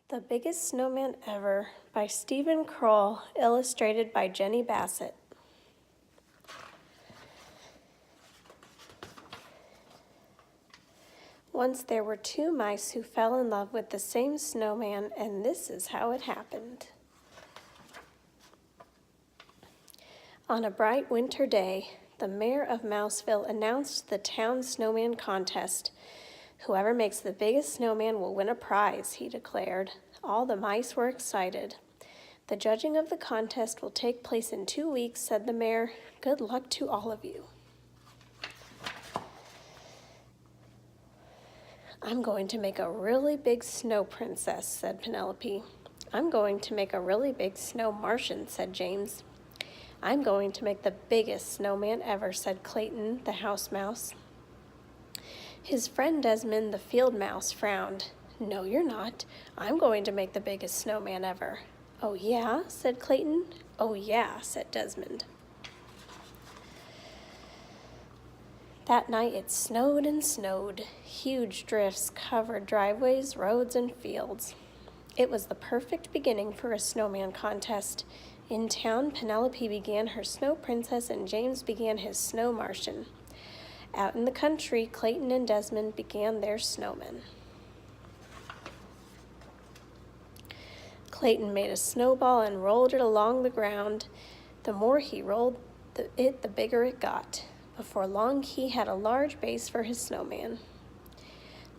The Biggest Snowman Ever by Stephen Kroll, illustrated by Jenny Bassett. Once there were two mice who fell in love with the same snowman, and this is how it happened. On a bright winter day, the mayor of Mouseville announced the town snowman contest. Whoever makes the biggest snowman will win a prize, he declared. All the mice were excited. The judging of the contest will take place in 2 weeks, said the mayor. Good luck to all of you. I'm going to make a really big snow princess, said Penelope. I'm going to make a really big snow Martian, said James. I'm going to make the biggest snowman ever, said Clayton, the house mouse. His friend Desmond, the field mouse, frowned. No, you're not. I'm going to make the biggest snowman ever. Oh, yeah, said Clayton. Oh, yeah, said Desmond. That night it snowed and snowed. Huge drifts covered driveways, roads, and fields. It was the perfect beginning for a snowman contest. In town, Penelope began her snow princess and James began his snow Martian. Out in the country, Clayton and Desmond began their snowmen. Clayton made a snowball and rolled it along the ground. The more he rolled it, the bigger it got. Before long, he had a large base for his snowman.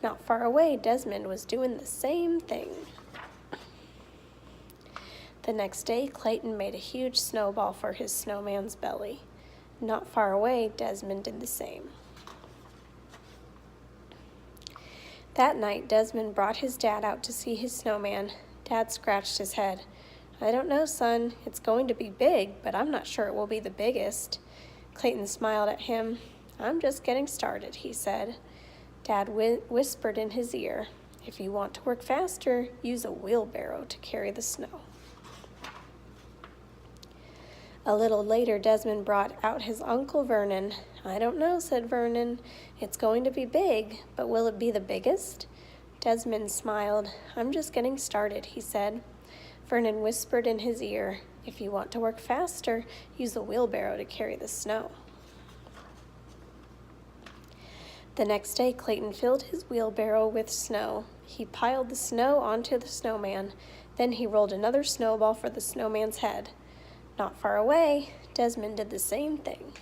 Not far away, Desmond was doing the same thing. The next day, Clayton made a huge snowball for his snowman's belly. Not far away, Desmond did the same. That night, Desmond brought his dad out to see his snowman. Dad scratched his head. I don't know, son. It's going to be big, but I'm not sure it will be the biggest. Clayton smiled at him. I'm just getting started, he said. Dad whispered in his ear, if you want to work faster, use a wheelbarrow to carry the snow. A little later, Desmond brought out his Uncle Vernon. I don't know, said Vernon. It's going to be big, but will it be the biggest? Desmond smiled. I'm just getting started, he said. Vernon whispered in his ear, if you want to work faster, use a wheelbarrow to carry the snow. The next day, Clayton filled his wheelbarrow with snow. He piled the snow onto the snowman. Then he rolled another snowball for the snowman's head. Not far away, Desmond did the same thing.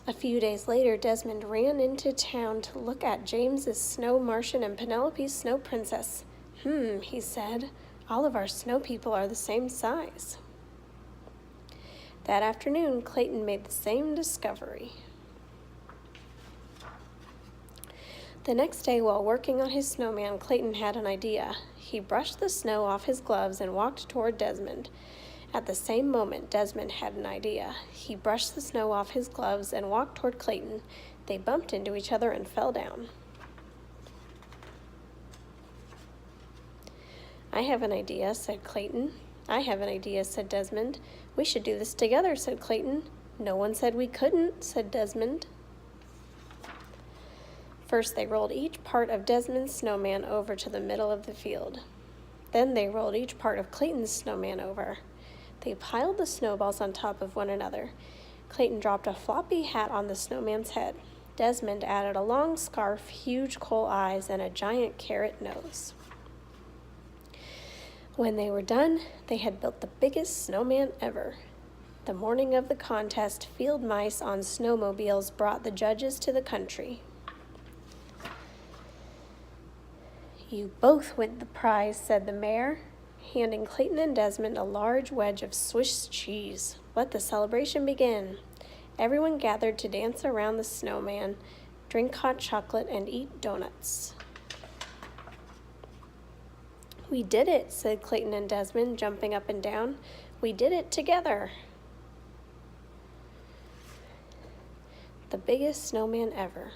A few days later, Desmond ran into town to look at James's snow Martian and Penelope's snow princess. He said, all of our snow people are the same size. That afternoon, Clayton made the same discovery. The next day, while working on his snowman, Clayton had an idea. He brushed the snow off his gloves and walked toward Desmond. At the same moment, Desmond had an idea. He brushed the snow off his gloves and walked toward Clayton. They bumped into each other and fell down. I have an idea, said Clayton. I have an idea, said Desmond. We should do this together, said Clayton. No one said we couldn't, said Desmond. First, they rolled each part of Desmond's snowman over to the middle of the field. Then they rolled each part of Clayton's snowman over. They piled the snowballs on top of one another. Clayton dropped a floppy hat on the snowman's head. Desmond added a long scarf, huge coal eyes, and a giant carrot nose. When they were done, they had built the biggest snowman ever. The morning of the contest, field mice on snowmobiles brought the judges to the country. You both win the prize, said the mayor, handing Clayton and Desmond a large wedge of Swiss cheese. Let the celebration begin. Everyone gathered to dance around the snowman, drink hot chocolate, and eat donuts. We did it, said Clayton and Desmond, jumping up and down. We did it together. The biggest snowman ever.